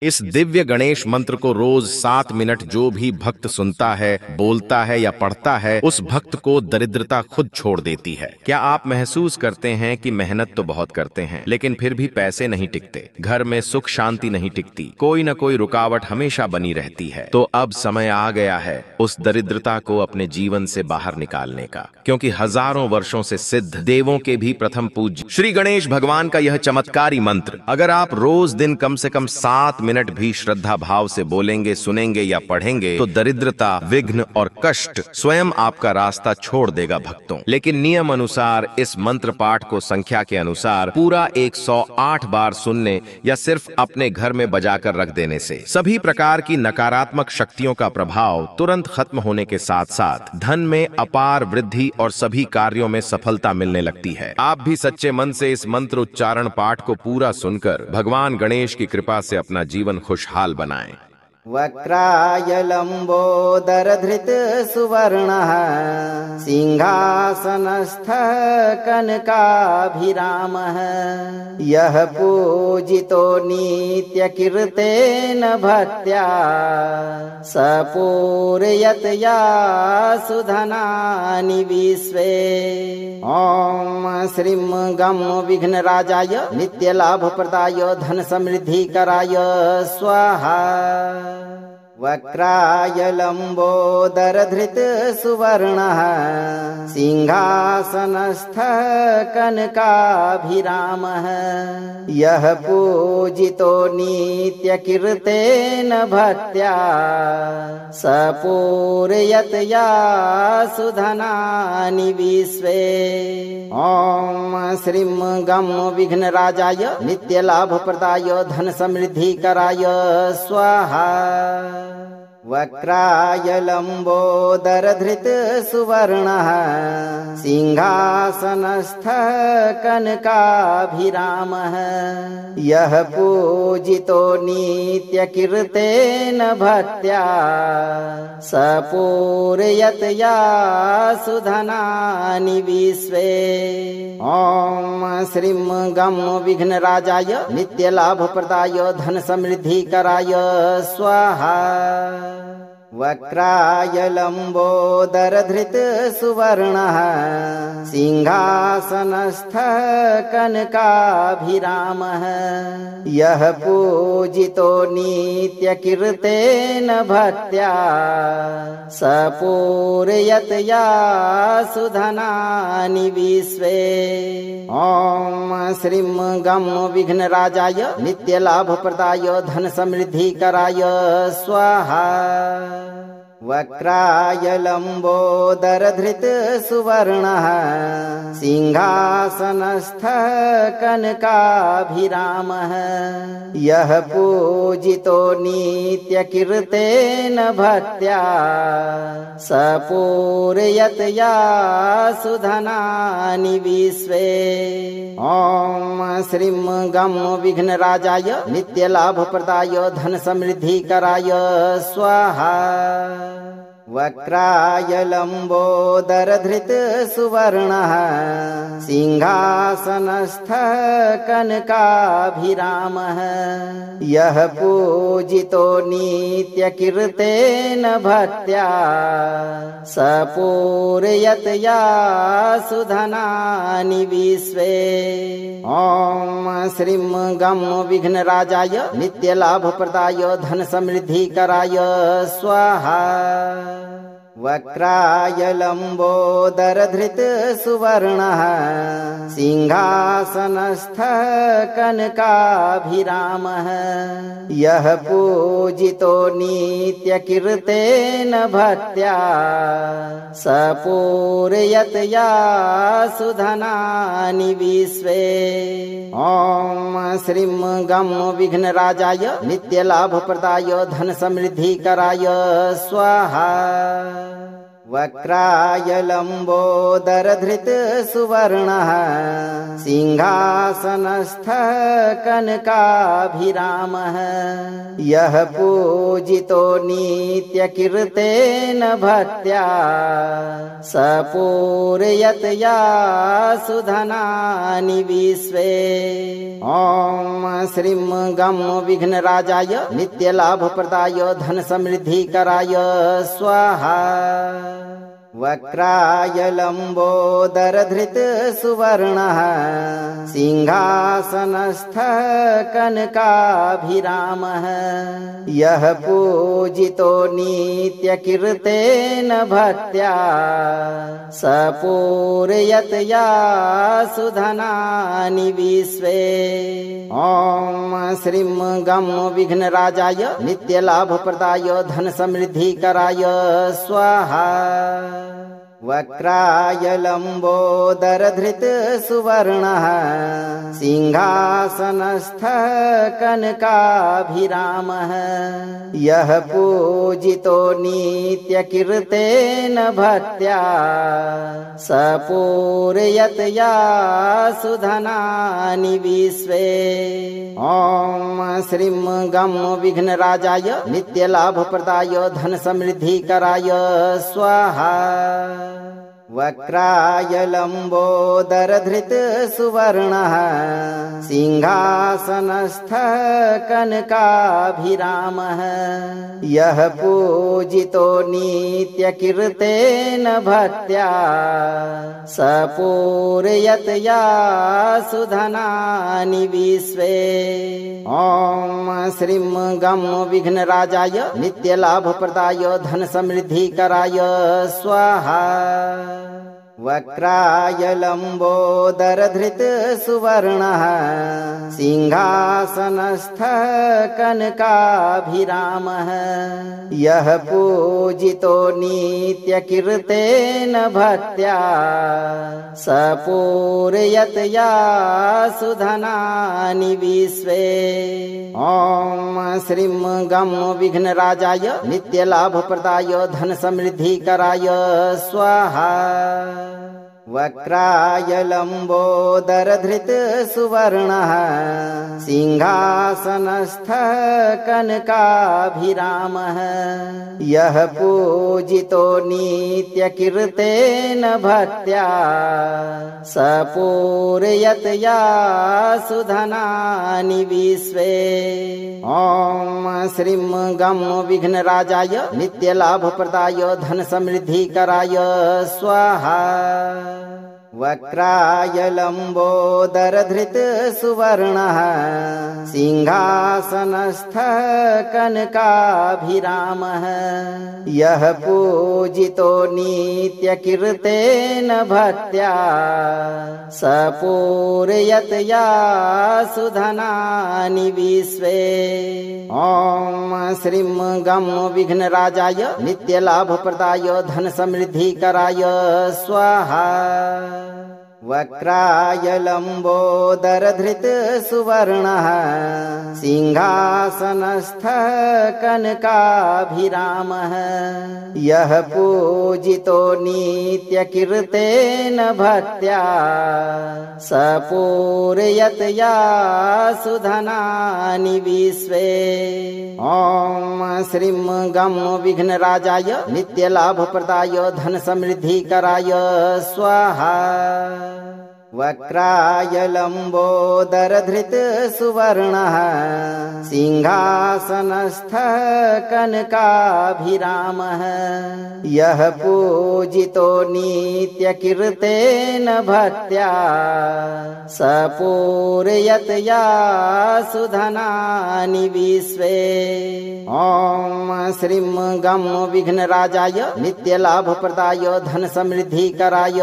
इस दिव्य गणेश मंत्र को रोज 7 मिनट जो भी भक्त सुनता है, बोलता है या पढ़ता है, उस भक्त को दरिद्रता खुद छोड़ देती है। क्या आप महसूस करते हैं कि मेहनत तो बहुत करते हैं, लेकिन फिर भी पैसे नहीं टिकते, घर में सुख शांति नहीं टिकती, कोई न कोई रुकावट हमेशा बनी रहती है? तो अब समय आ गया है उस दरिद्रता को अपने जीवन से बाहर निकालने का, क्योंकि हजारों वर्षों से सिद्ध, देवों के भी प्रथम पूज्य श्री गणेश भगवान का यह चमत्कारी मंत्र अगर आप रोज दिन कम से कम 7 मिनट भी श्रद्धा भाव से बोलेंगे, सुनेंगे या पढ़ेंगे, तो दरिद्रता, विघ्न और कष्ट स्वयं आपका रास्ता छोड़ देगा भक्तों। लेकिन नियम अनुसार इस मंत्र पाठ को संख्या के अनुसार पूरा 108 बार सुनने या सिर्फ अपने घर में बजाकर रख देने से सभी प्रकार की नकारात्मक शक्तियों का प्रभाव तुरंत खत्म होने के साथ साथ धन में अपार वृद्धि और सभी कार्यों में सफलता मिलने लगती है। आप भी सच्चे मन से इस मंत्र उच्चारण पाठ को पूरा सुनकर भगवान गणेश की कृपा से अपना जीवन खुशहाल बनाएं। वक्राय लंबोदरधृत सुवर्णः सिंहासनस्थः कनकाभिरामः यः पूजितो नित्यकीर्तेन भक्त्या स पूरयत्या सुधनानि विश्वे। ॐ श्रीं गं विघ्नराजाय नित्यलाभप्रदाय धनसमृद्धिकराय स्वाहा। वक्राय लंबोदरधृत सुवर्णः सिंहासनस्थः कनकाभिरामः यः पूजितो नित्यकीर्तेन भक्त्या स पूरयत्या सुधनानि विश्वे। ॐ श्रीं गं विघ्नराजाय नित्यलाभप्रदाय धनसमृद्धिकराय स्वाहा। वक्राय लंबोदरधृत सुवर्णः सिंहासनस्थः कनकाभिरामः यः पूजितो नित्यकीर्तेन भक्त्या स पूरयत्या सुधनानि विश्वे। ॐ श्रीं गं विघ्नराजाय नित्यलाभप्रदाय धनसमृद्धिकराय स्वाहा। वक्राय लंबोदरधृत सुवर्णः सिंहासनस्थः कनकाभिरामः यः पूजितो नित्यकीर्तेन भक्त्या स पूरयत्या सुधनानि विश्वे। ॐ श्रीं गं विघ्नराजाय नित्यलाभप्रदाय धनसमृद्धिकराय स्वाहा। वक्राय लंबोदरधृत सुवर्णः सिंहासनस्थः कनकाभिरामः यः पूजितो नित्यकीर्तेन भक्त्या स पूरयत्या सुधनानि विश्वे। ॐ श्रीं गं विघ्नराजाय नित्यलाभप्रदाय धनसमृद्धिकराय स्वाहा। वक्राय लंबोदरधृत सुवर्णः सिंहासनस्थः कनकाभिरामः यः पूजितो नित्यकीर्तेन भक्त्या स पूरयत्या सुधनानि विश्वे। ॐ श्रीं गं विघ्नराजाय नित्यलाभप्रदाय धनसमृद्धिकराय स्वाहा। वक्राय लंबोदरधृत सुवर्णः सिंहासनस्थः कनकाभिरामः यः पूजितो नित्यकीर्तेन भक्त्या स पूरयत्या सुधनानि विश्वे। ॐ श्रीं गं विघ्नराजाय नित्यलाभप्रदाय धनसमृद्धिकराय स्वाहा। वक्राय लम्बोदरधृत सुवर्णः सिंहासनस्थः कनकाभिरामः यः पूजितो नित्यकीर्तेन भक्त्या स पूरयत्या सुधनानि विश्वे। ॐ श्रीं गं विघ्नराजाय नित्यलाभप्रदाय धनसमृद्धिकराय स्वाहा। वक्राय लम्बोदरधृत सुवर्णः सिंहासनस्थः कनकाभिरामः यः पूजितो नित्यकीर्तेन भक्त्या स पूरयत्या सुधनानि विश्वे। ॐ श्रीं गं विघ्नराजाय नित्यलाभप्रदाय धनसमृद्धिकराय स्वाहा। वक्राय लम्बोदरधृत सुवर्णः सिंहासनस्थः कनकाभिरामः यः पूजितो नित्यकीर्तेन भक्त्या स पूरयत्या सुधनानि विश्वे। ॐ श्रीं गं विघ्नराजाय नित्यलाभप्रदाय धनसमृद्धिकराय स्वाहा। वक्राय लम्बोदरधृत सुवर्णः सिंहासनस्थः कनकाभिरामः यः पूजितो नित्यकीर्तेन भक्त्या स पूरयत्या सुधनानि विश्वे। ॐ श्रीं गं विघ्नराजाय नित्यलाभप्रदाय धनसमृद्धिकराय स्वाहा। वक्राय लम्बोदरधृत सुवर्णः सिंहासनस्थः कनकाभिरामः यः पूजितो नित्यकीर्तेन भक्त्या स पूरयत्या सुधनानि विश्वे। ॐ श्रीं गं विघ्नराजाय नित्यलाभप्रदाय धनसमृद्धिकराय स्वाहा। वक्राय लम्बोदरधृत सुवर्णः सिंहासनस्थः कनकाभिरामः यः पूजितो नित्यकीर्तेन भक्त्या स पूरयत्या सुधनानि विश्वे। ॐ श्रीं गं विघ्नराजाय नित्यलाभप्रदाय धनसमृद्धिकराय स्वाहा। वक्राय लम्बोदरधृत सुवर्णः सिंहासनस्थः कनकाभिरामः यः पूजितो नित्यकीर्तेन भक्त्या स पूरयत्या सुधनानि विश्वे। ॐ श्रीं गं विघ्नराजाय नित्यलाभप्रदाय धनसमृद्धिकराय स्वाहा। वक्राय लम्बोदरधृत सुवर्णः सिंहासनस्थः कनकाभिरामः यः पूजितो नित्यकीर्तेन भक्त्या स पूरयत्या सुधनानि विश्वे। ॐ श्रीं गं विघ्नराजाय नित्यलाभप्रदाय धनसमृद्धिकराय स्वाहा। वक्राय लम्बोदरधृत सुवर्णः सिंहासनस्थः कनकाभिरामः यः पूजितो नित्यकीर्तेन भक्त्या स पूरयत्या सुधनानि विश्वे। ॐ श्रीं गं विघ्नराजाय नित्यलाभप्रदाय धनसमृद्धिकराय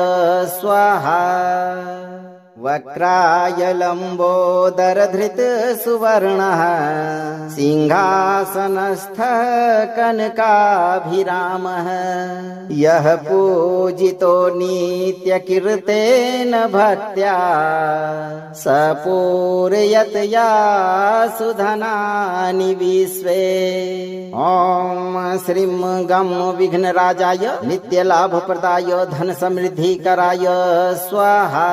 स्वाहा। वक्राय लम्बोदरधृत सुवर्णः सिंहासनस्थः कनकाभिरामः यः पूजितो नित्यकीर्तेन भक्त्या स पूरयत्या सुधनानि विश्वे। ॐ श्रीं गं विघ्नराजाय नित्यलाभप्रदाय धनसमृद्धिकराय स्वाहा।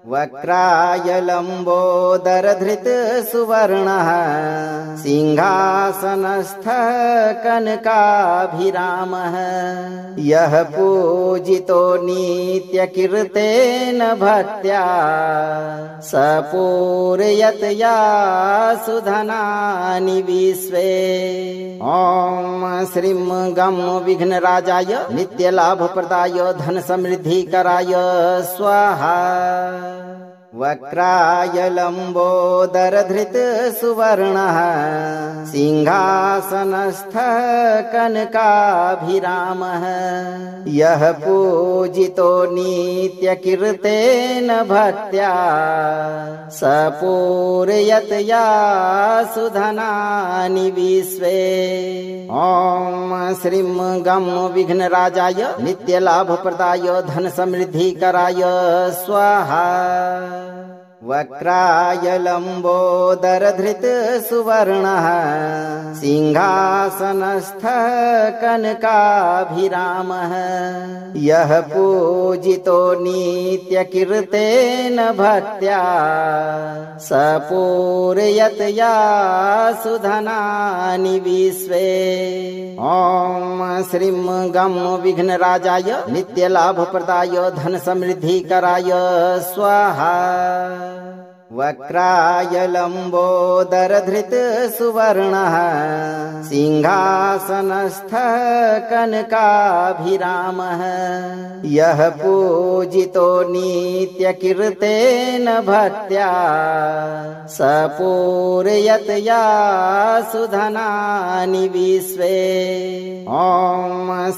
वक्राय लम्बोदरधृत सुवर्णः सिंहासनस्थः कनकाभिरामः यः पूजितो नित्यकीर्तेन भक्त्या स पूरयत्या सुधनानि विश्वे। ॐ श्रीं गं विघ्नराजाय नित्यलाभप्रदाय धनसमृद्धिकराय स्वाहा। वक्राय लम्बोदरधृत सुवर्णः सिंहासनस्थः कनकाभिरामः यः पूजितो नित्यकीर्तेन भक्त्या स पूरयत्या सुधनानि विश्वे। ॐ श्रीं गं विघ्नराजाय नित्यलाभप्रदाय धनसमृद्धिकराय स्वाहा। वक्राय लम्बोदरधृत सुवर्णः सिंहासनस्थः कनकाभिरामः यः पूजितो नित्यकीर्तेन भक्त्या स पूरयत्या सुधनानि विश्वे। ॐ श्रीं गं विघ्नराजाय नित्यलाभप्रदाय धनसमृद्धिकराय स्वाहा। वक्राय लम्बोदरधृत सुवर्णः सिंहासनस्थः कनकाभिरामः यः पूजितो नित्यकीर्तेन भक्त्या स पूरयत्या सुधनानि विश्वे। ॐ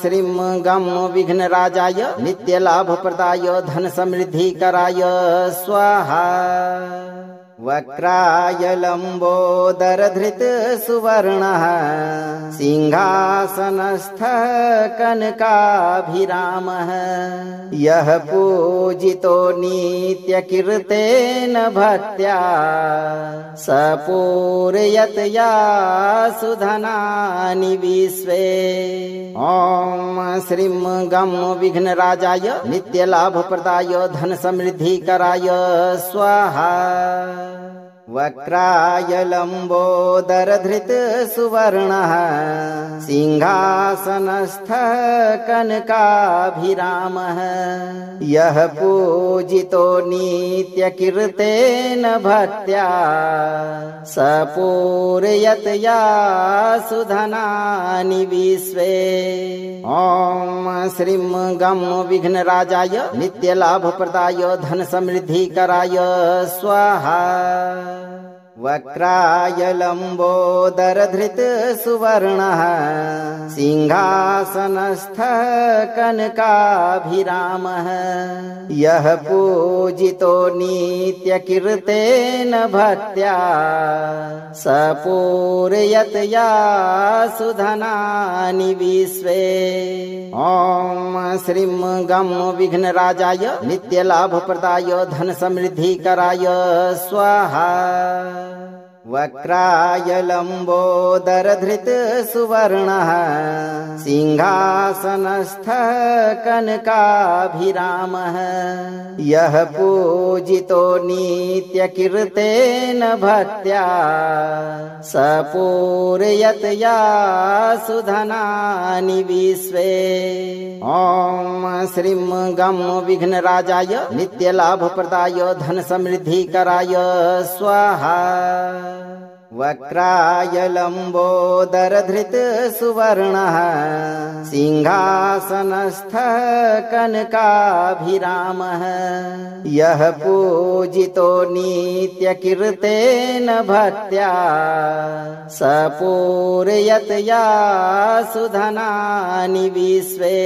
श्रीं गं विघ्नराजाय नित्यलाभप्रदाय धनसमृद्धिकराय स्वाहा। वक्राय लम्बोदरधृत सुवर्णः सिंहासनस्थः कनकाभिरामः यः पूजितो नित्यकीर्तेन भक्त्या स पूरयत्या सुधनानि विश्वे। ॐ श्रीं गं विघ्नराजाय नित्यलाभप्रदाय धनसमृद्धिकराय स्वाहा। वक्राय लम्बोदरधृत सुवर्णः सिंहासनस्थः कनकाभिरामः यः पूजितो नित्यकीर्तेन भक्त्या स पूरयत्या सुधनानि विश्वे। ॐ श्रीं गं विघ्नराजाय नित्यलाभप्रदाय धनसमृद्धिकराय स्वाहा। वक्राय लम्बोदरधृत सुवर्णः सिंहासनस्थः कनकाभिरामः यः पूजितो नित्यकीर्तेन भक्त्या स पूरयत्या सुधनानि विश्वे। ॐ श्रीं गं विघ्नराजाय नित्यलाभप्रदाय धनसमृद्धिकराय स्वाहा। वक्राय लम्बोदरधृत सुवर्णः सिंहासनस्थः कनकाभिरामः यः पूजितो नित्यकीर्तेन भक्त्या स पूरयत्या सुधनानि विश्वे। ॐ श्रीं गं विघ्नराजाय नित्यलाभप्रदाय धनसमृद्धिकराय स्वाहा। वक्राय लम्बोदरधृत सुवर्णः सिंहासनस्थः कनकाभिरामः यः पूजितो नित्यकीर्तेन भक्त्या स पूरयत्या सुधनानि विश्वे।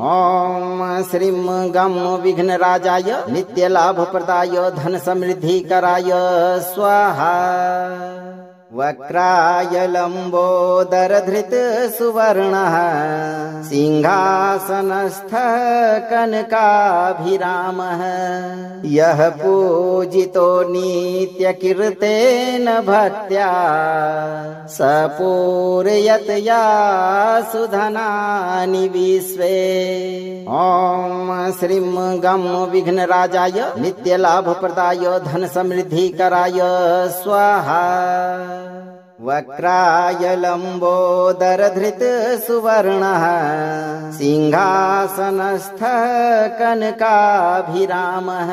ॐ श्रीं गं विघ्नराजाय नित्यलाभप्रदाय धनसमृद्धिकराय स्वाहा। वक्राय लम्बोदरधृत सुवर्णः सिंहासनस्थः कनकाभिरामः यः पूजितो नित्यकीर्तेन भक्त्या स पूरयत्या सुधनानि विश्वे। ॐ श्रीं गं विघ्नराजाय नित्यलाभप्रदाय धनसमृद्धिकराय स्वाहा। वक्राय लम्बोदरधृत सुवर्णः सिंहासनस्थः कनकाभिरामः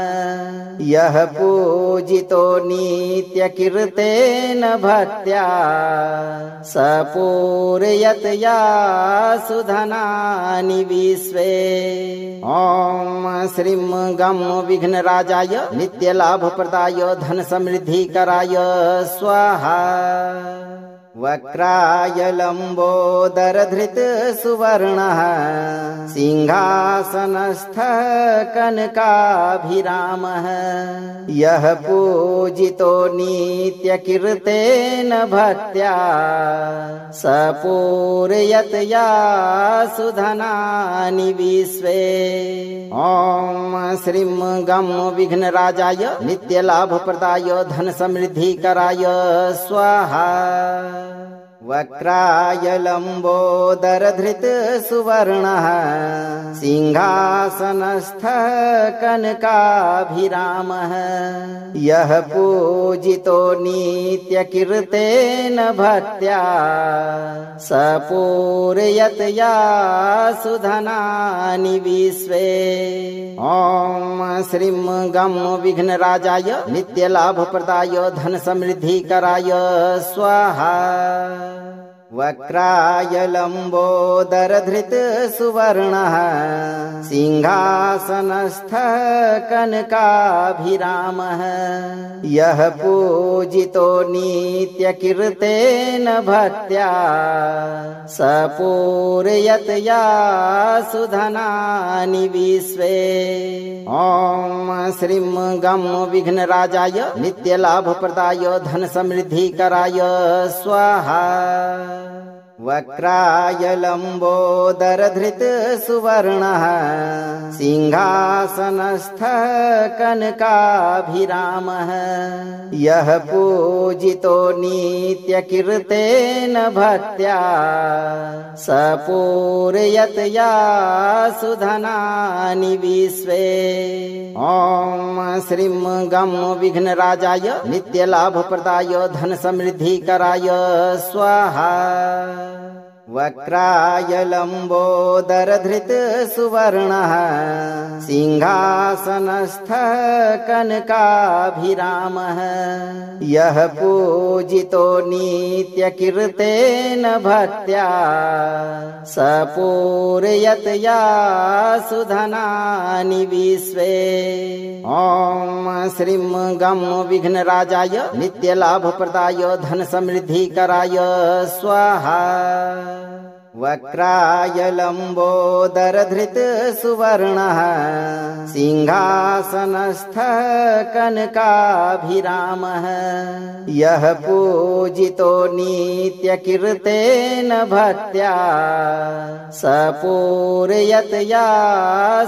यः पूजितो नित्यकीर्तेन भक्त्या स पूरयत्या सुधनानि विश्वे। ॐ श्रीं गं विघ्नराजाय नित्यलाभप्रदाय धनसमृद्धिकराय स्वाहा। वक्राय लम्बोदरधृत सुवर्णः सिंहासनस्थः कनकाभिरामः यः पूजितो नित्यकीर्तेन भक्त्या स पूरयत्या सुधनानि विश्वे। ॐ श्रीं गं विघ्नराजाय नित्यलाभप्रदाय धनसमृद्धिकराय स्वाहा। वक्राय लम्बोदरधृत सुवर्णः सिंहासनस्थः कनकाभिरामः यः पूजितो नित्यकीर्तेन भक्त्या स पूरयत्या सुधनानि विश्वे। ॐ श्रीं गं विघ्नराजाय नित्यलाभप्रदाय धनसमृद्धिकराय स्वाहा। वक्राय लम्बोदरधृत सुवर्णः सिंहासनस्थः कनकाभिरामः यः पूजितो नित्यकीर्तेन भक्त्या स पूरयत्या सुधनानि विश्वे। ॐ श्रीं गं विघ्नराजाय नित्यलाभप्रदाय धनसमृद्धिकराय स्वाहा। वक्राय लम्बोदरधृत सुवर्णः सिंहासनस्थः कनकाभिरामः यः पूजितो नित्यकीर्तेन भक्त्या स पूरयत्या सुधनानि विश्वे। ॐ श्रीं गं विघ्नराजाय नित्यलाभप्रदाय धनसमृद्धिकराय स्वाहा। वक्राय लम्बोदरधृत सुवर्णः सिंहासनस्थः कनकाभिरामः यः पूजितो नित्यकीर्तेन भक्त्या स पूरयत्या सुधनानि विश्वे। ॐ श्रीं गं विघ्नराजाय नित्यलाभप्रदाय धनसमृद्धिकराय स्वाहा। वक्राय लम्बोदरधृत सुवर्णः सिंहासनस्थः कनकाभिरामः यः पूजितो नित्यकीर्तेन भक्त्या स पूरयत्या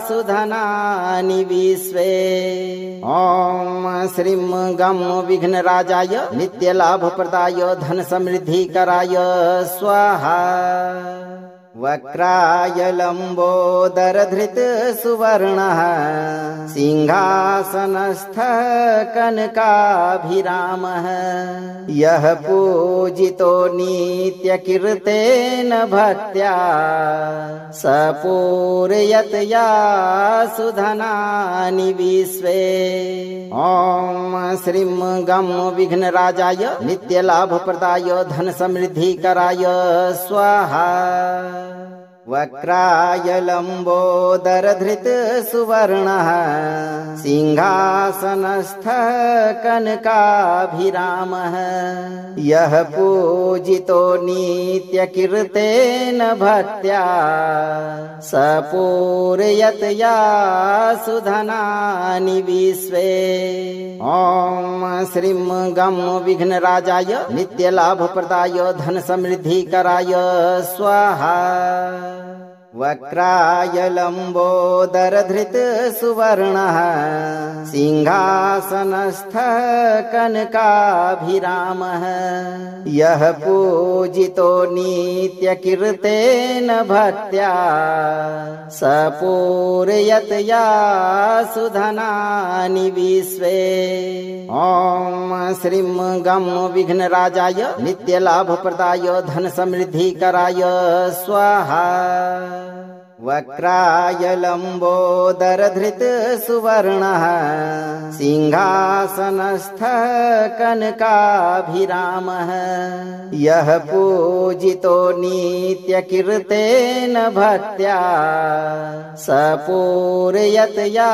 सुधनानि विश्वे। ॐ श्रीं गं विघ्नराजाय नित्यलाभप्रदाय धनसमृद्धिकराय स्वाहा। वक्राय लम्बोदरधृत सुवर्णः सिंहासनस्थः कनकाभिरामः यः पूजितो नित्यकीर्तेन भक्त्या स पूरयत्या सुधनानि विश्वे। ॐ श्रीं गं विघ्नराजाय नित्यलाभप्रदाय धनसमृद्धिकराय स्वाहा। वक्राय लम्बोदरधृत सुवर्णः सिंहासनस्थः कनकाभिरामः यः पूजितो नित्यकीर्तेन भक्त्या स पूरयत्या सुधनानि विश्वे। ॐ श्रीं गं विघ्नराजाय नित्यलाभप्रदाय धनसमृद्धिकराय स्वाहा। वक्राय लम्बोदरधृत सुवर्णः सिंहासनस्थः कनकाभिरामः यः पूजितो नित्यकीर्तेन भक्त्या स पूरयत्या सुधनानि विश्वे। ॐ श्रीं गं विघ्नराजाय नित्यलाभप्रदाय धनसमृद्धिकराय स्वाहा। वक्राय लम्बोदरधृत सुवर्णः सिंहासनस्थः कनकाभिरामः यः पूजितो नित्यकीर्तेन भक्त्या स पूरयत्या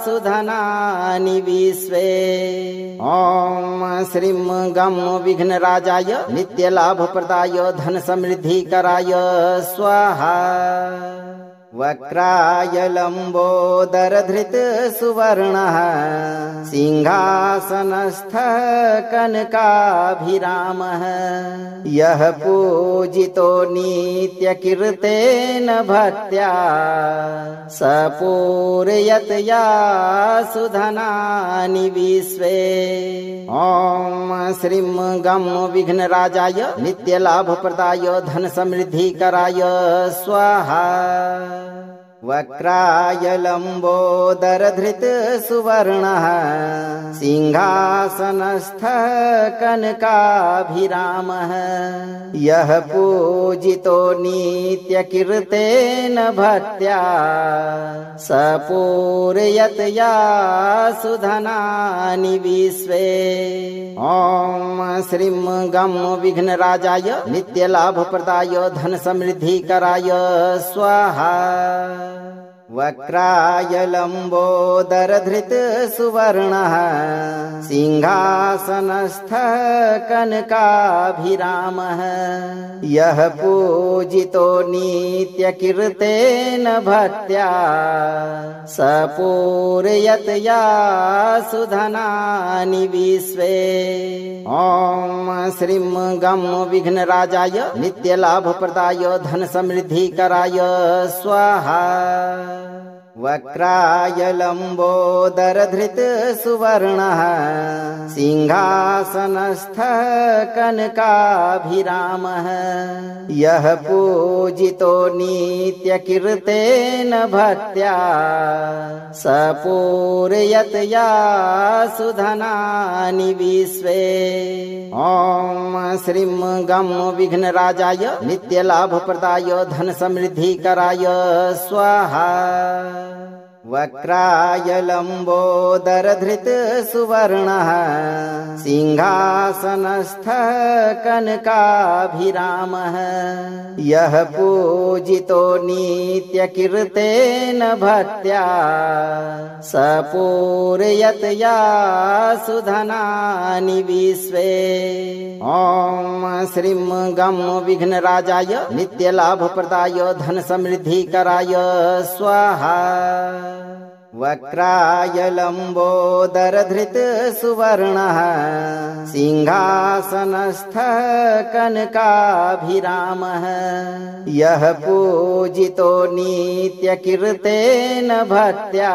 सुधनानि विश्वे। ॐ श्रीं गं विघ्नराजाय नित्यलाभप्रदाय धनसमृद्धिकराय स्वाहा। वक्राय लम्बोदरधृत सुवर्णः सिंहासनस्थः कनकाभिरामः यः पूजितो नित्यकीर्तेन भक्त्या स पूरयत्या सुधनानि विश्वे। ॐ श्रीं गं विघ्नराजाय नित्यलाभप्रदाय धनसमृद्धिकराय स्वाहा। वक्राय लम्बोदरधृत सुवर्णः सिंहासनस्थः कनकाभिरामः यः पूजितो नित्यकीर्तेन भक्त्या स पूरयत्या सुधनानि विश्वे। ॐ श्रीं गं विघ्नराजाय नित्यलाभप्रदाय धनसमृद्धिकराय स्वाहा। वक्राय लम्बोदरधृत सुवर्णः सिंहासनस्थः कनकाभिरामः यः पूजितो नित्यकीर्तेन भक्त्या स पूरयत्या सुधनानि विश्वे। ॐ श्रीं गं विघ्नराजाय नित्यलाभप्रदाय धनसमृद्धिकराय स्वाहा। वक्राय लम्बोदरधृत सुवर्णः सिंहासनस्थः कनकाभिरामः यः पूजितो नित्यकीर्तेन भक्त्या स पूरयत्या सुधनानि विश्वे। ॐ श्रीं गं विघ्नराजाय नित्यलाभप्रदाय धनसमृद्धिकराय स्वाहा। वक्राय लम्बोदरधृत सुवर्णः सिंहासनस्थः कनकाभिरामः यः पूजितो नित्यकीर्तेन भक्त्या स पूरयत्या सुधनानि विश्वे। ॐ श्रीं गं विघ्नराजाय नित्यलाभप्रदाय धनसमृद्धिकराय स्वाहा। वक्राय लम्बोदरधृत सुवर्णः सिंहासनस्थः कनकाभिरामः यः पूजितो नित्यकीर्तेन भक्त्या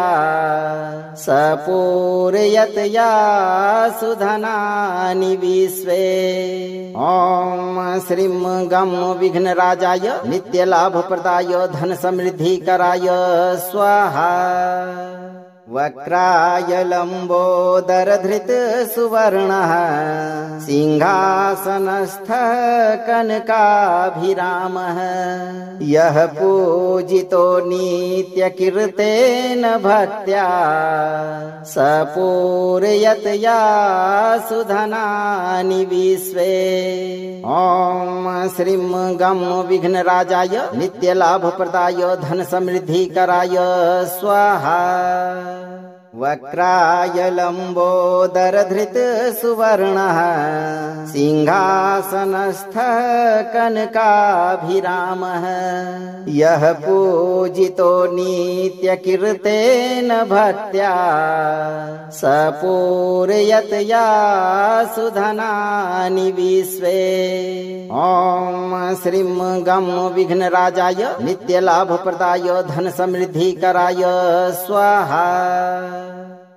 स पूरयत्या सुधनानि विश्वे। ॐ श्रीं गं विघ्नराजाय नित्यलाभप्रदाय धनसमृद्धिकराय स्वाहा। वक्राय लम्बोदरधृतसुवर्णः सिंहासनस्थः कनकाभिरामः। यः पूजितो नित्यकीर्तेन भक्त्या स पूरयत्या सुधनानि विश्वे। ॐ श्रीं गं विघ्नराजाय नित्यलाभप्रदाय धनसमृद्धिकराय स्वाहा। वक्राय लम्बोदरधृतसुवर्णः सिंहासनस्थः कनकाभिरामः। यः पूजितो नित्यकीर्तेन भक्त्या स पूरयत्या सुधनानि विश्वे। ॐ श्रीं गं विघ्नराजाय नित्यलाभप्रदाय धनसमृद्धिकराय स्वाहा।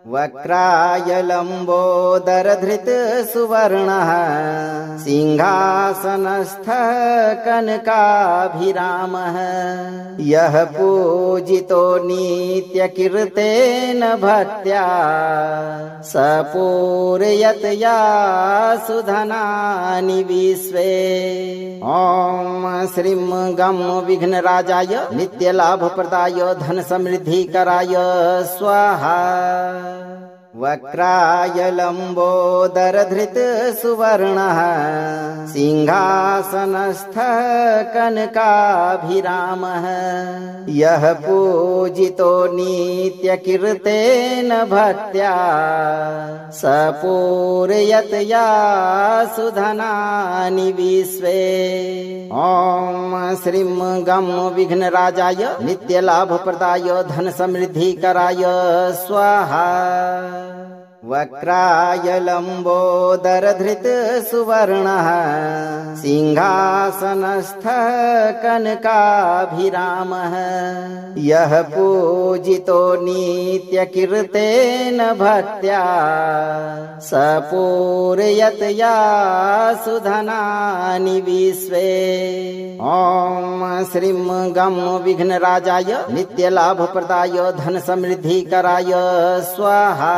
वक्राय लम्बोदरधृतसुवर्णः सिंहासनस्थः कनकाभिरामः। यः पूजितो नित्यकीर्तेन भक्त्या स पूरयत्या सुधनानि विश्वे। ॐ श्रीं गं विघ्नराजाय नित्यलाभप्रदाय धनसमृद्धिकराय स्वाहा। वक्राय लम्बोदरधृतसुवर्णः सिंहासनस्थः कनकाभिरामः। यः पूजितो नित्यकीर्तेन भक्त्या स पूरयत्या सुधनानि विश्वे। ॐ श्रीं गं विघ्नराजाय नित्यलाभप्रदाय धनसमृद्धिकराय स्वाहा। वक्राय लम्बोदरधृतसुवर्णः सिंहासनस्थः कनकाभिरामः। यः पूजितो नित्यकीर्तेन भक्त्या स पूरयत्या सुधनानि विश्वे। ॐ श्रीं गं विघ्नराजाय नित्यलाभप्रदाय धनसमृद्धिकराय स्वाहा।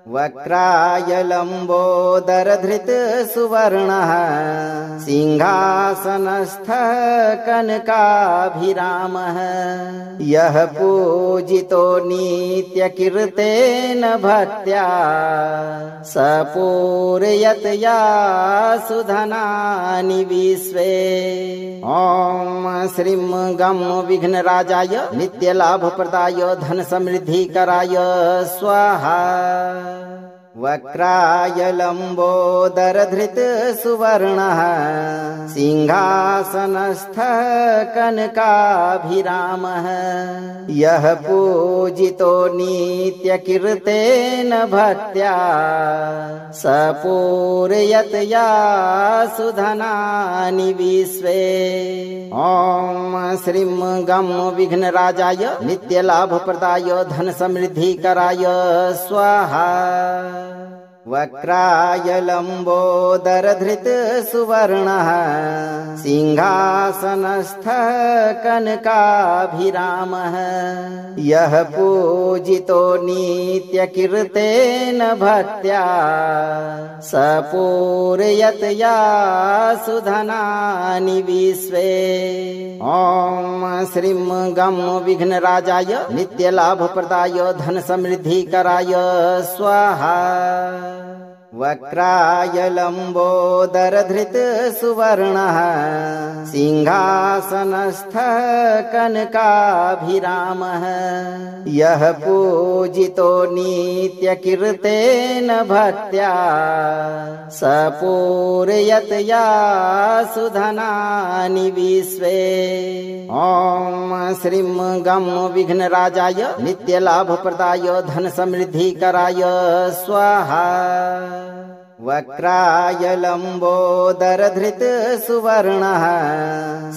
वक्राय लम्बोदरधृतसुवर्णः सिंहासनस्थः कनकाभिरामः। यः पूजितो नित्यकीर्तेन भक्त्या स पूरयत्या सुधनानि विश्वे। ॐ श्रीं गं विघ्नराजाय नित्यलाभप्रदाय धनसमृद्धिकराय स्वाहा। वक्राय लम्बोदरधृतसुवर्णः सिंहासनस्थः कनकाभिरामः। यः पूजितो नित्यकीर्तेन भक्त्या स पूरयत्या सुधनानि विश्वे। ॐ श्रीं गं विघ्नराजाय नित्यलाभप्रदाय धनसमृद्धिकराय स्वाहा। वक्राय लम्बोदरधृतसुवर्णः सिंहासनस्थः कनकाभिरामः। यः पूजितो नित्यकीर्तेन भक्त्या स पूरयत्या सुधनानि विश्वे। ॐ श्रीं गं विघ्नराजाय नित्यलाभप्रदाय धनसमृद्धिकराय स्वाहा। वक्राय लम्बोदरधृतसुवर्णः सिंहासनस्थः कनकाभिरामः। यः पूजितो नित्यकीर्तेन भक्त्या स पूरयत्या सुधनानि विश्वे। ॐ श्रीं गं विघ्नराजाय नित्यलाभप्रदाय धनसमृद्धिकराय स्वाहा। वक्राय लम्बोदरधृत सुवर्णः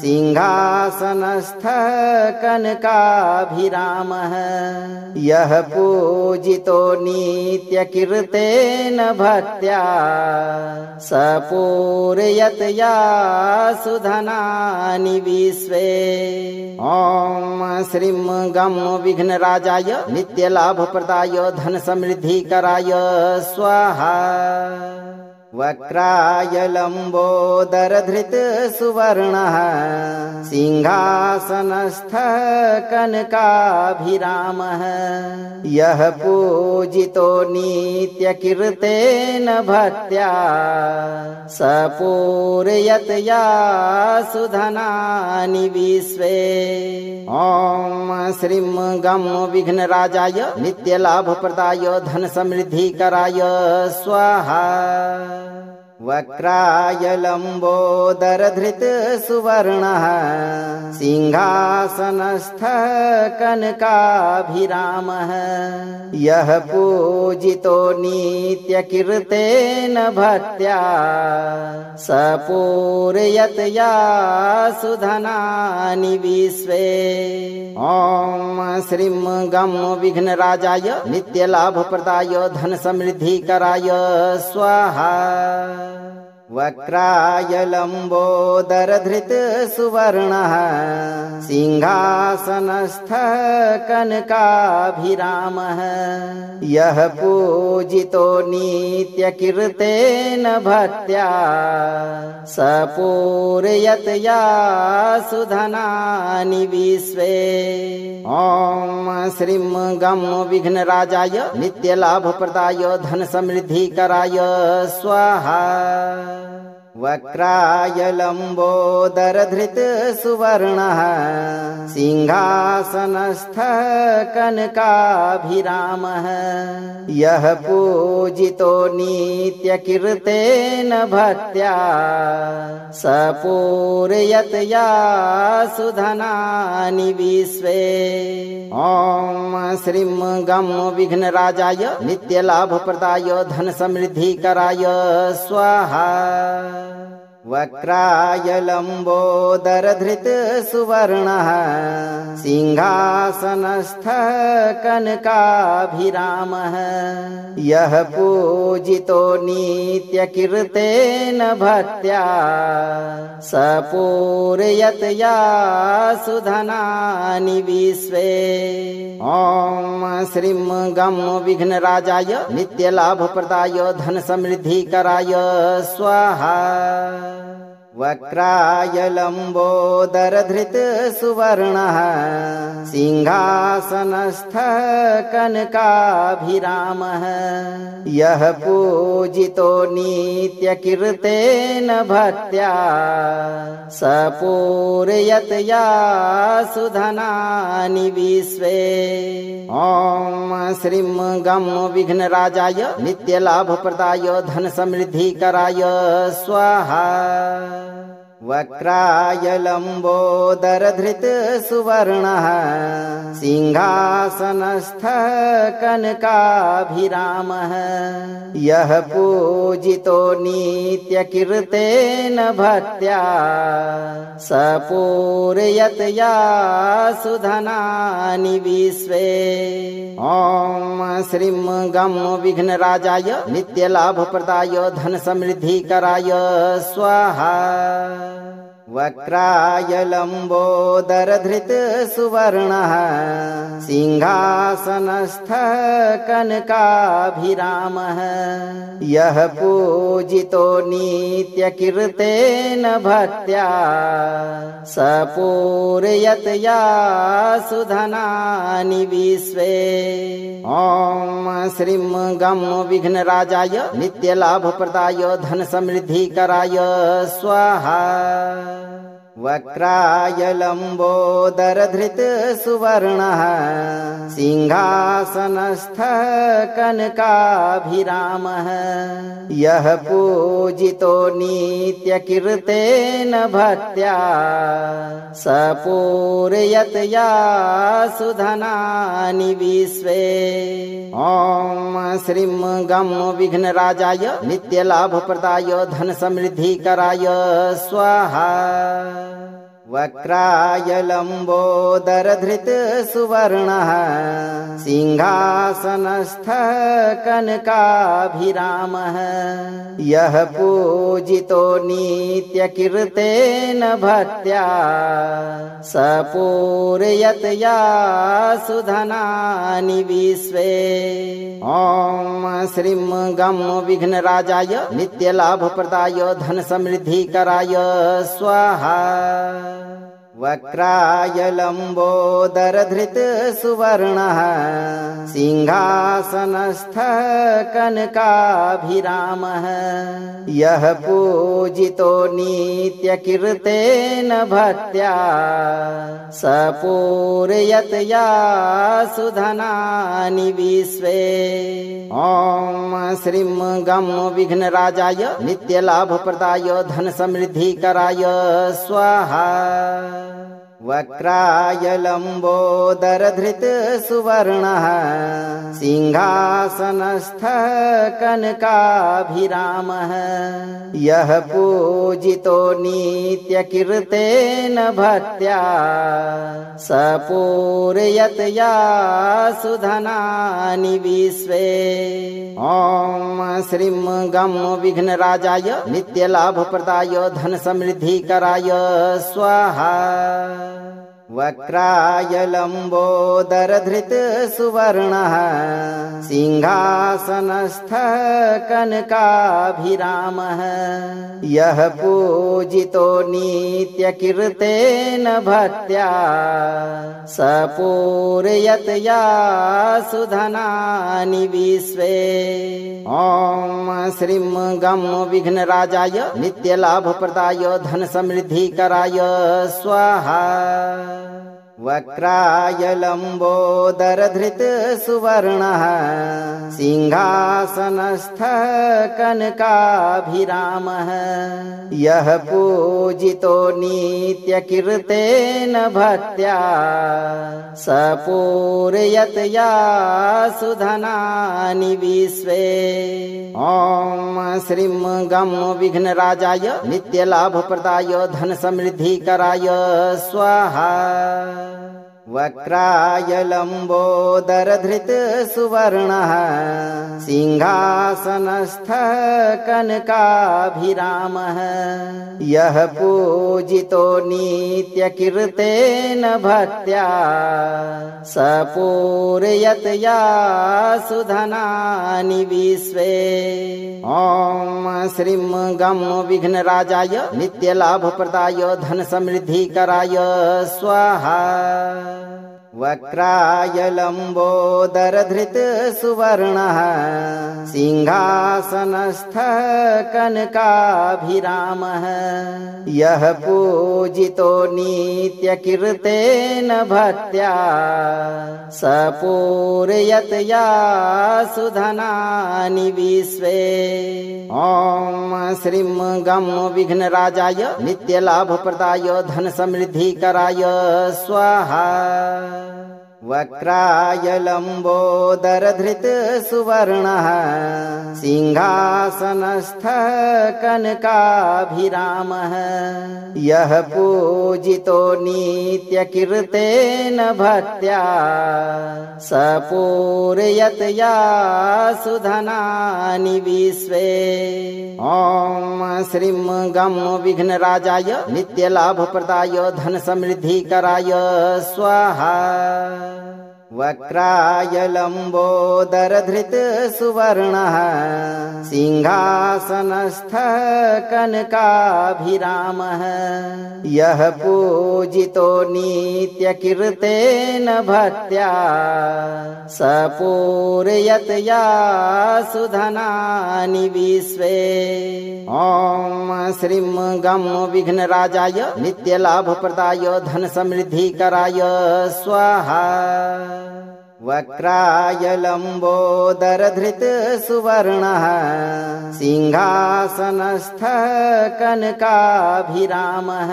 सिंहासनस्थः कनकाभिरामः यः पूजितो नित्यकीर्तेन भक्त्या स पूरयत्या सुधनानि विश्वे। ॐ श्रीं गं विघ्नराजाय नित्यलाभप्रदाय धनसमृद्धिकराय स्वाहा। वक्राय लम्बोदरधृत सुवर्णः सिंहासनस्थः कनकाभिरामः यः पूजितो नित्यकीर्तेन भक्त्या स पूरयत्या सुधनानि विश्वे। ॐ श्रीं गं विघ्नराजाय नित्यलाभप्रदाय धनसमृद्धिकराय स्वाहा। वक्राय लम्बोदरधृत सुवर्णः सिंहासनस्थः कनकाभिरामः यः पूजितो नित्यकीर्तेन भक्त्या स पूरयत्या सुधनानि विश्वे। ॐ श्रीं गं विघ्नराजाय नित्यलाभप्रदाय धनसमृद्धिकराय स्वाहा। वक्राय लम्बोदरधृत सुवर्णः सिंहासनस्थः कनकाभिरामः यः पूजितो नित्यकीर्तेन भक्त्या स पूरयत्या सुधनानि विश्वे। ॐ श्रीं गं विघ्नराजाय नित्यलाभप्रदाय धनसमृद्धिकराय स्वाहा। वक्राय लम्बोदरधृत सुवर्णः सिंहासनस्थः कनकाभिरामः यः पूजितो नित्यकीर्तेन भक्त्या स पूरयत्या सुधनानि विश्वे। ॐ श्रीं गं विघ्नराजाय नित्यलाभप्रदाय धनसमृद्धिकराय स्वाहा। वक्राय लम्बोदरधृत सुवर्णः सिंहासनस्थः कनकाभिरामः यः पूजितो नित्यकीर्तेन भक्त्या स पूरयत्या सुधनानि विश्वे। ॐ श्रीं गं विघ्नराजाय नित्यलाभप्रदाय धनसमृद्धिकराय स्वाहा। वक्राय लम्बोदरधृत सुवर्णः सिंहासनस्थः कनकाभिरामः यः पूजितो नित्यकीर्तेन भक्त्या स पूरयत्या सुधनानि विश्वे। ॐ श्रीं गं विघ्नराजाय नित्यलाभप्रदाय धनसमृद्धिकराय स्वाहा। वक्राय लम्बोदरधृत सुवर्णः सिंहासनस्थः कनकाभिरामः यः पूजितो नित्यकीर्तेन भक्त्या स पूरयत्या सुधनानि विश्वे। ॐ श्रीं गं विघ्नराजाय नित्यलाभप्रदाय धनसमृद्धिकराय स्वाहा। वक्राय लम्बोदरधृत सुवर्णः सिंहासनस्थः कनकाभिरामः यः पूजितो नित्यकीर्तेन भक्त्या स पूरयत्या सुधनानि विश्वे। ॐ श्रीं गं विघ्नराजाय नित्यलाभप्रदाय धनसमृद्धिकराय स्वाहा। वक्राय लम्बोदरधृत सुवर्णः सिंहासनस्थः कनकाभिरामः यः पूजितो नित्यकीर्तेन भक्त्या स पूरयत्या सुधनानि विश्वे। ॐ श्रीं गं विघ्नराजाय नित्यलाभप्रदाय धनसमृद्धिकराय स्वाहा। वक्राय लम्बोदरधृत सुवर्णः सिंहासनस्थः कनकाभिरामः यः पूजितो नित्यकीर्तेन भक्त्या स पूरयत्या सुधनानि विश्वे। ॐ श्रीं गं विघ्नराजाय नित्यलाभप्रदाय धनसमृद्धिकराय स्वाहा। वक्राय लम्बोदरधृत सुवर्णः सिंहासनस्थः कनकाभिरामः यः पूजितो नित्यकीर्तेन भक्त्या स पूरयत्या सुधनानि विश्वे। ॐ श्रीं गं विघ्नराजाय नित्यलाभप्रदाय धनसमृद्धिकराय स्वाहा। वक्राय लम्बोदरधृत सुवर्णः सिंहासनस्थः कनकाभिरामः यः पूजितो नित्यकीर्तेन भक्त्या स पूरयत्या सुधनानि विश्वे। ॐ श्रीं गं विघ्नराजाय नित्यलाभप्रदाय धनसमृद्धिकराय स्वाहा। वक्राय लम्बोदरधृत सुवर्णः सिंहासनस्थः कनकाभिरामः यः पूजितो नित्यकीर्तेन भक्त्या स पूरयत्या सुधनानि विश्वे। ॐ श्रीं गं विघ्नराजाय नित्यलाभप्रदाय धनसमृद्धिकराय स्वाहा। वक्राय लम्बोदरधृत सुवर्णः सिंहासनस्थः कनकाभिरामः यः पूजितो नित्यकीर्तेन भक्त्या स पूरयत्या सुधनानि विश्वे। ॐ श्रीं गं विघ्नराजाय नित्यलाभप्रदाय धनसमृद्धिकराय स्वाहा। वक्राय लम्बोदरधृत सुवर्णः सिंहासनस्थः कनकाभिरामः यः पूजितो नित्यकीर्तेन भक्त्या स पूरयत्या सुधनानि विश्वे। ॐ श्रीं गं विघ्नराजाय नित्यलाभप्रदाय धनसमृद्धिकराय स्वाहा। वक्राय लम्बोदरधृत सुवर्णः सिंहासनस्थः कनकाभिरामः यः पूजितो नित्यकीर्तेन भक्त्या स पूरयत्या सुधनानि विश्वे। ॐ श्रीं गं विघ्नराजाय नित्यलाभप्रदाय धनसमृद्धिकराय स्वाहा। वक्राय लम्बोदरधृत सुवर्णः सिंहासनस्थः कनकाभिरामः यः पूजितो नित्यकीर्तेन भक्त्या स पूरयत्या सुधनानि विश्वे। ॐ श्रीं गं विघ्नराजाय नित्यलाभप्रदाय धनसमृद्धिकराय स्वाहा। वक्राय लम्बोदरधृत सुवर्णः सिंहासनस्थः कनकाभिरामः यः पूजितो नित्यकीर्तेन भक्त्या स पूरयत्या सुधनानि विश्वे। ॐ श्रीं गं विघ्नराजाय नित्यलाभप्रदाय धनसमृद्धिकराय स्वाहा। वक्राय लम्बोदरधृत सुवर्णः सिंहासनस्थः कनकाभिरामः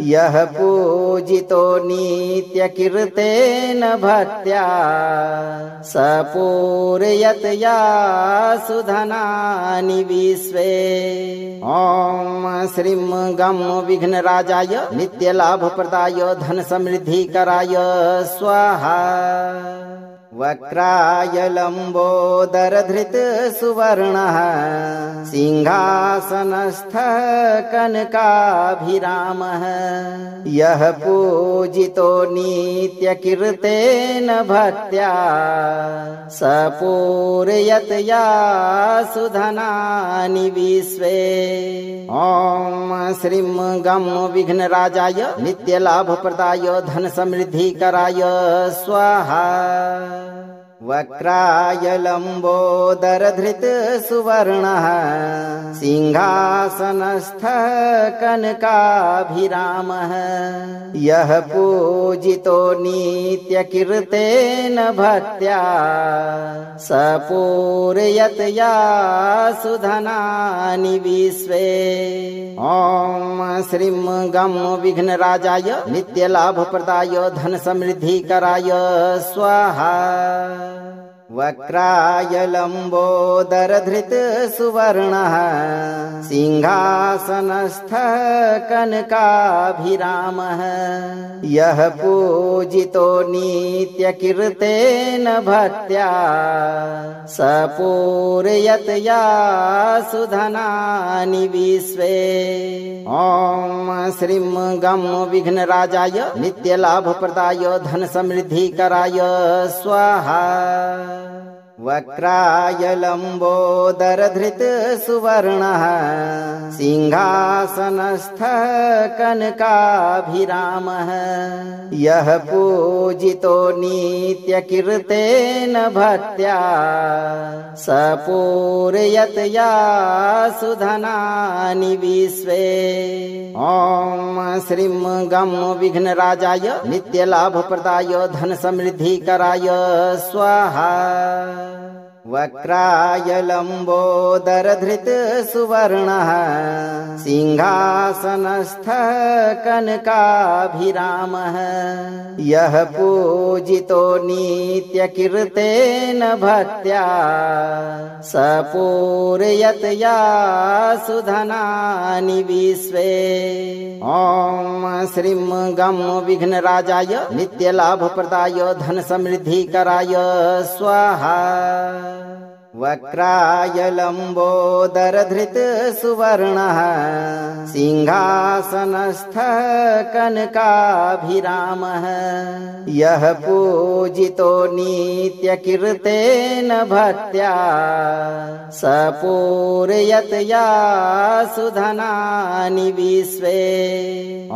यः पूजितो नित्यकीर्तेन भक्त्या स पूरयत्या सुधनानि विश्वे। ॐ श्रीं गं विघ्नराजाय नित्यलाभप्रदाय धनसमृद्धिकराय स्वाहा। वक्राय लम्बोदरधृत सुवर्णः सिंहासनस्थः कनकाभिरामः यः पूजितो नित्यकीर्तेन भक्त्या स पूरयत्या सुधनानि विश्वे। ॐ श्रीं गं विघ्नराजाय नित्यलाभप्रदाय धनसमृद्धिकराय स्वाहा। वक्राय लम्बोदरधृत सुवर्णः सिंहासनस्थः कनकाभिरामः यः पूजितो नित्यकीर्तेन भक्त्या स पूरयत्या सुधनानि विश्वे। ॐ श्रीं गं विघ्नराजाय नित्यलाभप्रदाय धनसमृद्धिकराय स्वाहा। वक्राय लम्बोदरधृत सुवर्णः सिंहासनस्थः कनकाभिरामः यः पूजितो नित्यकीर्तेन भक्त्या स पूरयत्या सुधनानि विश्वे। ॐ श्रीं गं विघ्नराजाय नित्यलाभप्रदाय धनसमृद्धिकराय स्वाहा। वक्राय लम्बोदरधृत सुवर्णः सिंहासनस्थः कनकाभिरामः यः पूजितो नित्यकीर्तेन भक्त्या स पूरयत्या सुधनानि विश्वे। ॐ श्रीं गं विघ्नराजाय नित्यलाभप्रदाय धनसमृद्धिकराय स्वाहा। वक्राय लम्बोदरधृत सुवर्णः सिंहासनस्थः कनकाभिरामः यः पूजितो नित्यकीर्तेन भक्त्या स पूरयत्या सुधनानि विश्वे। ॐ श्रीं गं विघ्नराजाय नित्यलाभप्रदाय धनसमृद्धिकराय स्वाहा। वक्राय लम्बोदरधृत सुवर्णः सिंहासनस्थः कनकाभिरामः यः पूजितो नित्यकीर्तेन भक्त्या स पूरयत्या सुधनानि विश्वे। ॐ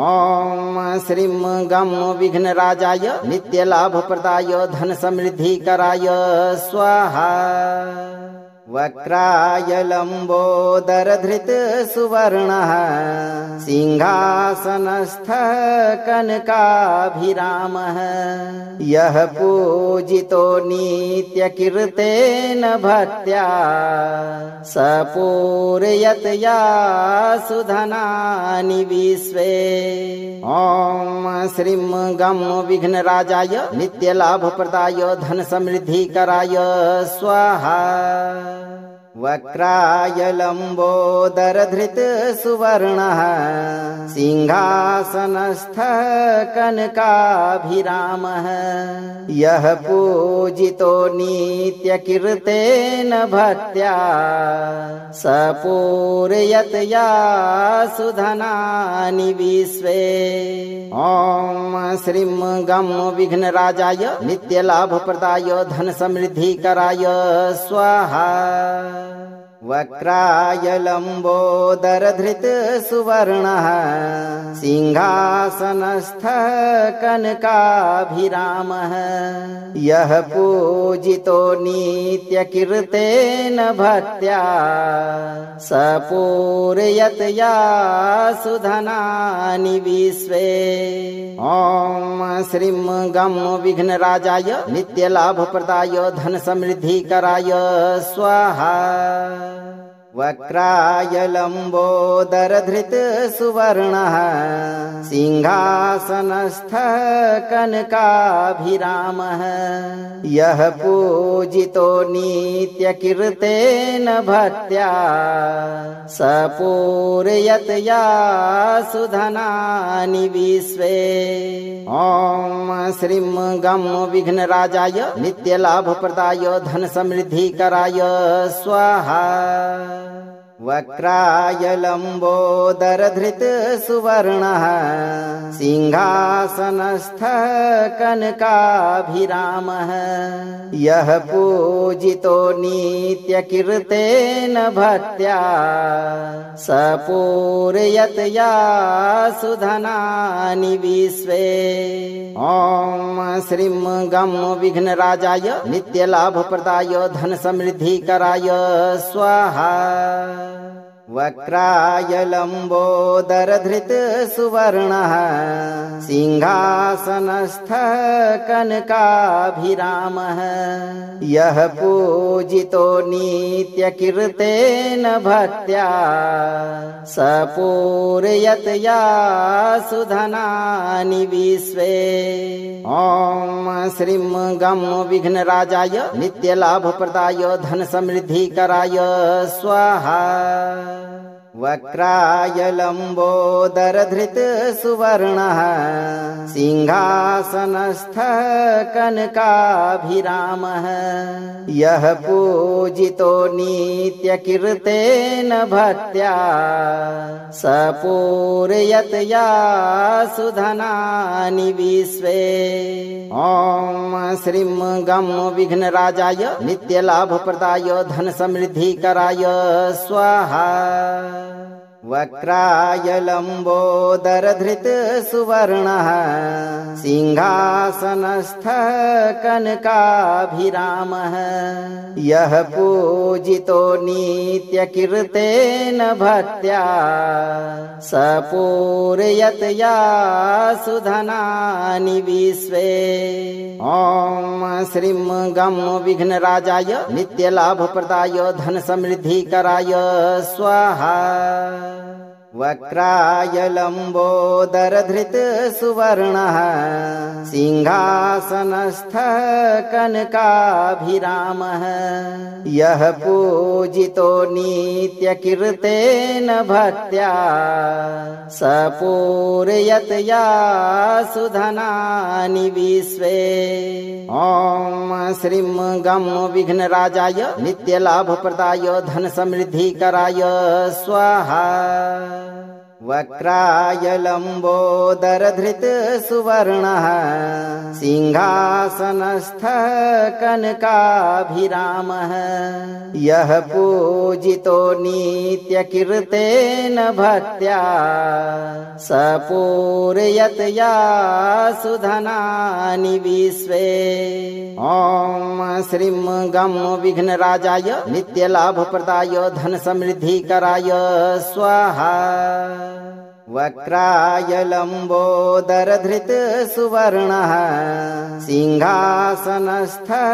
श्रीं गं विघ्नराजाय नित्यलाभप्रदाय धनसमृद्धिकराय स्वाहा। वक्राय लम्बोदरधृत सुवर्णः सिंहासनस्थः कनकाभिरामः यः पूजितो नित्यकीर्तेन भक्त्या स पूरयत्या सुधनानि विश्वे। ॐ श्रीं गं विघ्नराजाय नित्यलाभप्रदाय धनसमृद्धिकराय स्वाहा। वक्राय लम्बोदरधृत सुवर्णः सिंहासनस्थः कनकाभिरामः यः पूजितो नित्यकीर्तेन भक्त्या स पूरयत्या सुधनानि विश्वे। ॐ श्रीं गं विघ्नराजाय नित्यलाभप्रदाय धनसमृद्धिकराय स्वाहा। वक्राय लम्बोदरधृत सुवर्णः सिंहासनस्थः कनकाभिरामः यः पूजितो नित्यकीर्तेन भक्त्या स पूरयत्या सुधनानि विश्वे। ॐ श्रीं गं विघ्नराजाय नित्यलाभप्रदाय धनसमृद्धिकराय स्वाहा। वक्राय लम्बोदरधृत सुवर्णः सिंहासनस्थः कनकाभिरामः यः पूजितो नित्यकीर्तेन भक्त्या स पूरयत्या सुधनानि विश्वे। ॐ श्रीं गं विघ्नराजाय नित्यलाभप्रदाय धनसमृद्धिकराय स्वाहा। वक्राय लम्बोदरधृत सुवर्णः सिंहासनस्थः कनकाभिरामः यः पूजितो नित्यकीर्तेन भक्त्या स पूरयत्या सुधनानि विश्वे। ॐ श्रीं गं विघ्नराजाय नित्यलाभप्रदाय धनसमृद्धिकराय स्वाहा। वक्राय लम्बोदरधृत सुवर्णः सिंहासनस्थः कनकाभिरामः यः पूजितो नित्यकीर्तेन भक्त्या स पूरयत्या सुधनानि विश्वे। ॐ श्रीं गं विघ्नराजाय नित्यलाभप्रदाय धनसमृद्धिकराय स्वाहा। वक्राय लम्बोदरधृत सुवर्णः सिंहासनस्थः कनकाभिरामः यः पूजितो नित्यकीर्तेन भक्त्या स पूरयत्या सुधनानि विश्वे। ॐ श्रीं गं विघ्नराजाय नित्यलाभप्रदाय धनसमृद्धिकराय स्वाहा। वक्राय लम्बोदरधृत सुवर्णः सिंहासनस्थः कनकाभिरामः यः पूजितो नित्यकीर्तेन भक्त्या स पूरयत्या सुधनानि विश्वे। ॐ श्रीं गं विघ्नराजाय नित्यलाभप्रदाय धनसमृद्धिकराय स्वाहा। वक्राय लम्बोदरधृत सुवर्णः सिंहासनस्थः कनकाभिरामः यः पूजितो नित्यकीर्तेन भक्त्या स पूरयत्या सुधनानि विश्वे। ॐ श्रीं गं विघ्नराजाय नित्यलाभप्रदाय धनसमृद्धिकराय स्वाहा। वक्राय लम्बोदरधृत सुवर्णः सिंहासनस्थः कनकाभिरामः यः पूजितो नित्यकीर्तेन भक्त्या स पूरयत्या सुधनानि विश्वे। ॐ श्रीं गं विघ्नराजाय नित्यलाभप्रदाय धनसमृद्धिकराय स्वाहा। वक्राय लम्बोदरधृत सुवर्णः सिंहासनस्थः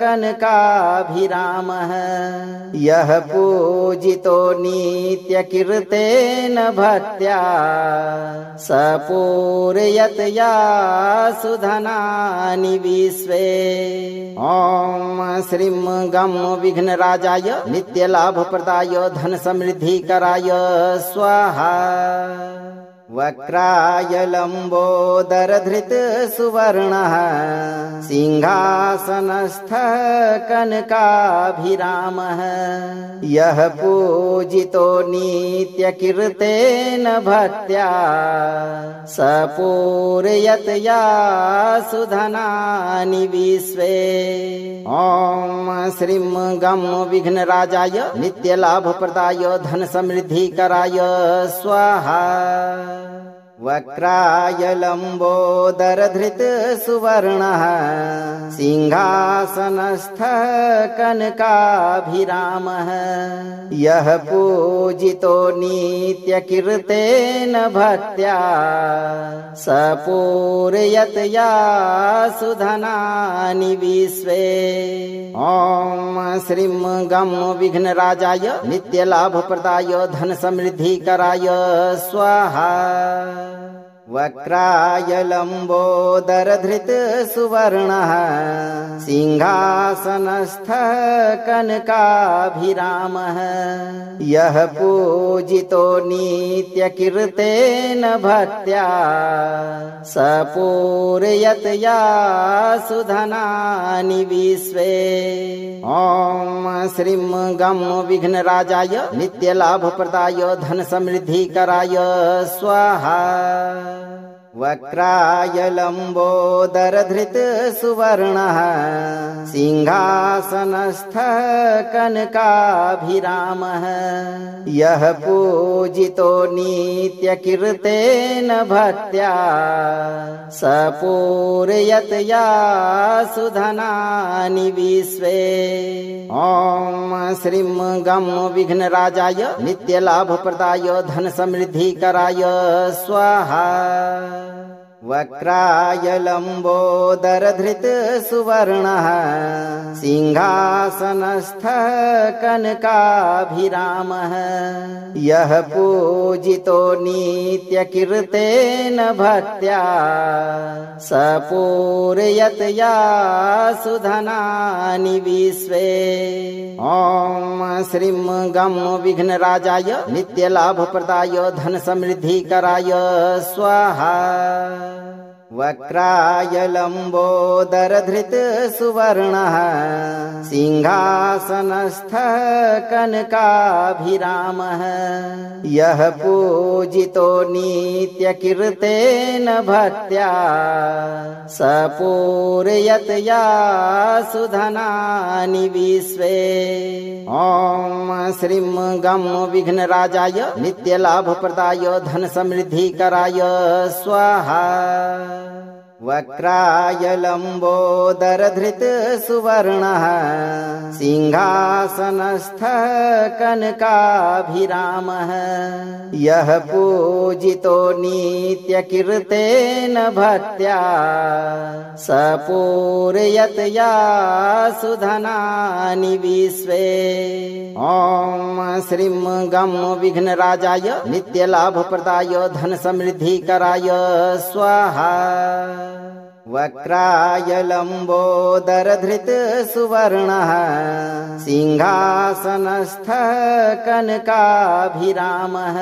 कनकाभिरामः यः पूजितो नित्यकीर्तेन भक्त्या स पूरयत्या सुधनानि विश्वे। ॐ श्रीं गं विघ्नराजाय नित्यलाभप्रदाय धनसमृद्धिकराय स्वाहा। वक्राय लम्बोदरधृत सुवर्णः सिंहासनस्थः कनकाभिरामः यः पूजितो नित्यकीर्तेन भक्त्या स पूरयत्या सुधनानि विश्वे। ॐ श्रीं गं विघ्नराजाय नित्यलाभप्रदाय धनसमृद्धिकराय स्वाहा। वक्राय लम्बोदरधृत सुवर्णः सिंहासनस्थः कनकाभिरामः यः पूजितो नित्यकीर्तेन भक्त्या स पूरयत्या सुधनानि विश्वे। ॐ श्रीं गं विघ्नराजाय नित्यलाभप्रदाय धनसमृद्धिकराय स्वाहा। वक्राय लम्बोदरधृत सुवर्णः सिंहासनस्थः कनकाभिरामः यः पूजितो नित्यकीर्तेन भक्त्या स पूरयत्या सुधनानि विश्वे। ॐ श्रीं गं विघ्नराजाय नित्यलाभप्रदाय धनसमृद्धिकराय स्वाहा। वक्राय लम्बोदरधृत सुवर्णः सिंहासनस्थः कनकाभिरामः यः पूजितो नित्यकीर्तेन भक्त्या स पूरयत्या सुधनानि विश्वे। ॐ श्रीं गं विघ्नराजाय नित्यलाभप्रदाय धनसमृद्धिकराय स्वाहा। वक्राय लम्बोदरधृत सुवर्णः सिंहासनस्थः कनकाभिरामः यः पूजितो नित्यकीर्तेन भक्त्या स पूरयत्या सुधनानि विश्वे। ॐ श्रीं गं विघ्नराजाय नित्यलाभप्रदाय धनसमृद्धिकराय स्वाहा। वक्राय लम्बोदरधृत सुवर्णः सिंहासनस्थः कनकाभिरामः यः पूजितो नित्यकीर्तेन भक्त्या स पूरयत्या सुधनानि विश्वे। ॐ श्रीं गं विघ्नराजाय नित्यलाभप्रदाय धनसमृद्धिकराय स्वाहा। वक्राय लम्बोदरधृत सुवर्णः सिंहासनस्थः कनकाभिरामः यः पूजितो नित्यकीर्तेन भक्त्या स पूरयत्या सुधनानि विश्वे। ॐ श्रीं गं विघ्नराजाय नित्यलाभप्रदाय धनसमृद्धिकराय स्वाहा। वक्राय लम्बोदरधृत सुवर्णः सिंहासनस्थः कनकाभिरामः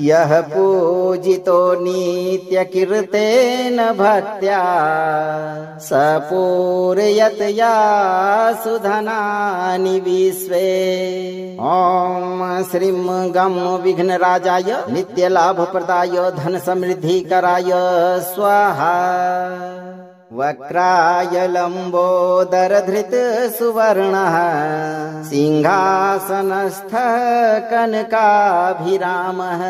यः पूजितो नित्यकीर्तेन भक्त्या स पूरयत्या सुधनानि विश्वे। ॐ श्रीं गं विघ्नराजाय नित्यलाभप्रदाय धनसमृद्धिकराय स्वाहा। वक्राय लम्बोदरधृत सुवर्णः सिंहासनस्थः कनकाभिरामः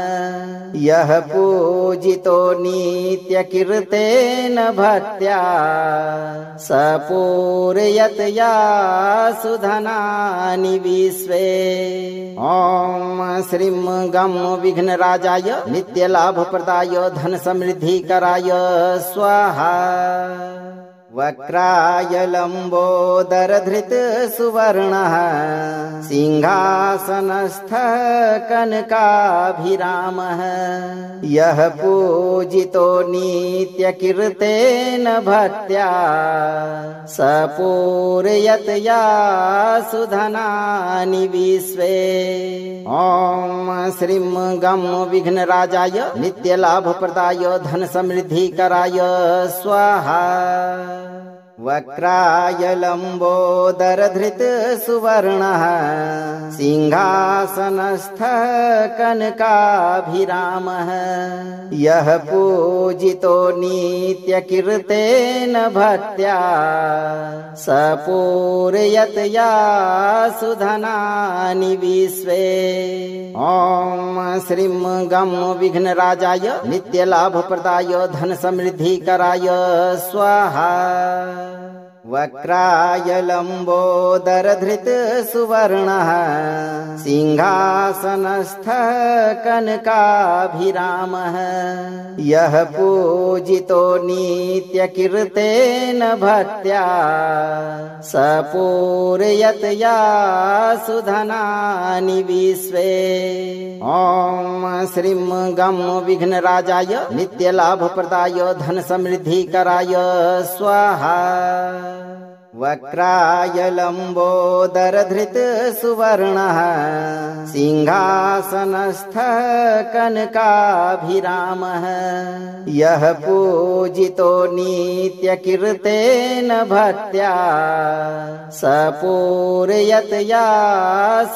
यः पूजितो नित्यकीर्तेन भक्त्या स पूरयत्या सुधनानि विश्वे। ॐ श्रीं गं विघ्नराजाय नित्यलाभप्रदाय धनसमृद्धिकराय स्वाहा। वक्राय लम्बोदरधृत सुवर्णः सिंहासनस्थः कनकाभिरामः यः पूजितो नित्यकीर्तेन भक्त्या स पूरयत्या सुधनानि विश्वे। ॐ श्रीं गं विघ्नराजाय नित्यलाभप्रदाय धनसमृद्धिकराय स्वाहा। वक्राय लम्बोदरधृत सुवर्णः सिंहासनस्थः कनकाभिरामः यः पूजितो नित्यकीर्तेन भक्त्या स पूरयत्या सुधनानि विश्वे। ॐ श्रीं गं विघ्नराजाय नित्यलाभप्रदाय धनसमृद्धिकराय स्वाहा। वक्राय लम्बोदरधृत सुवर्णः सिंहासनस्थः कनकाभिरामः यः पूजितो नित्यकीर्तेन भक्त्या स पूरयत्या सुधनानि विश्वे। ॐ श्रीं गं विघ्नराजाय नित्यलाभप्रदाय धनसमृद्धिकराय स्वाहा। वक्राय लम्बोदरधृत सुवर्णः सिंहासनस्थः कनकाभिरामः यः पूजितो नित्यकीर्तेन भक्त्या स पूरयत्या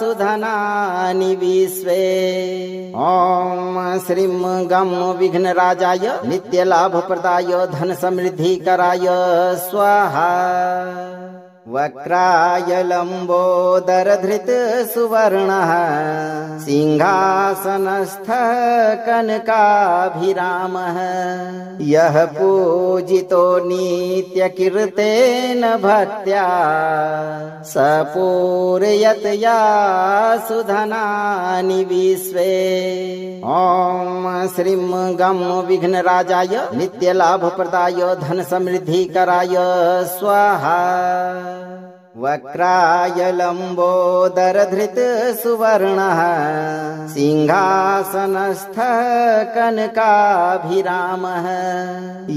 सुधनानि विश्वे। ॐ श्रीं गं विघ्नराजाय नित्यलाभप्रदाय धनसमृद्धिकराय स्वाहा। वक्राय लम्बोदरधृत सुवर्णः सिंहासनस्थः कनकाभिरामः यः पूजितो नित्यकीर्तेन भक्त्या स पूरयत्या सुधनानि विश्वे। ॐ श्रीं गं विघ्नराजाय नित्यलाभप्रदाय धनसमृद्धिकराय स्वाहा। वक्राय लम्बोदरधृत सुवर्णः सिंहासनस्थः कनकाभिरामः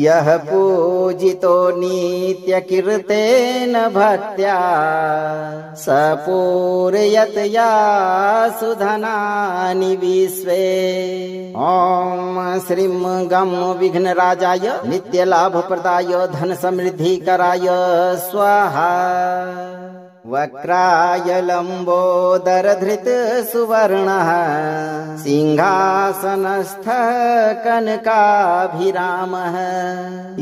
यः पूजितो नित्यकीर्तेन भक्त्या स पूरयत्या सुधनानि विश्वे। ॐ श्रीं गं विघ्नराजाय नित्यलाभप्रदाय धनसमृद्धिकराय स्वाहा। वक्राय लम्बोदरधृत सुवर्णः सिंहासनस्थः कनकाभिरामः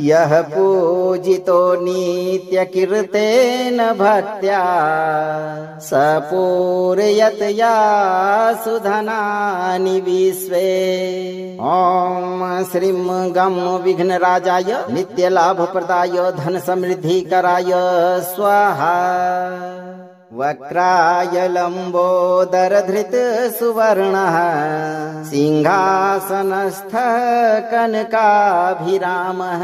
यः पूजितो नित्यकीर्तेन भक्त्या स पूरयत्या सुधनानि विश्वे। ॐ श्रीं गं विघ्नराजाय नित्यलाभप्रदाय धनसमृद्धिकराय स्वाहा। वक्राय लम्बोदरधृत सुवर्णः सिंहासनस्थः कनकाभिरामः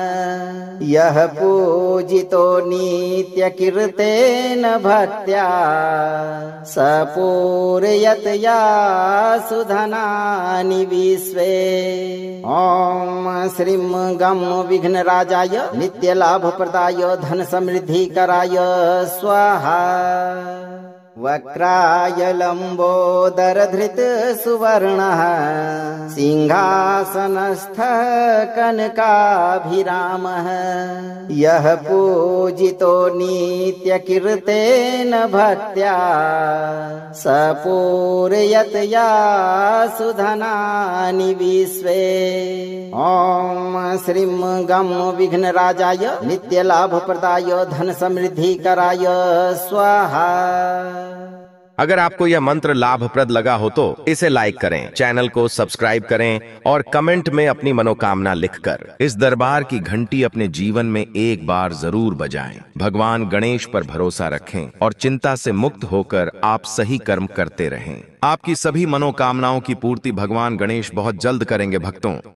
यः पूजितो नित्यकीर्तेन भक्त्या स पूरयत्या सुधनानि विश्वे। ॐ श्रीं गं विघ्नराजाय नित्यलाभप्रदाय धनसमृद्धिकराय स्वाहा। वक्राय लम्बोदरधृत सुवर्णः सिंहासनस्थः कनकाभिरामः यः पूजितो नित्यकीर्तेन भक्त्या स पूरयत्या सुधनानि विश्वे। ॐ श्रीं गं विघ्नराजाय नित्यलाभप्रदाय धन समृद्धिकराय स्वाहा। अगर आपको यह मंत्र लाभप्रद लगा हो तो इसे लाइक करें, चैनल को सब्सक्राइब करें और कमेंट में अपनी मनोकामना लिखकर इस दरबार की घंटी अपने जीवन में एक बार जरूर बजाएं। भगवान गणेश पर भरोसा रखें और चिंता से मुक्त होकर आप सही कर्म करते रहें। आपकी सभी मनोकामनाओं की पूर्ति भगवान गणेश बहुत जल्द करेंगे भक्तों।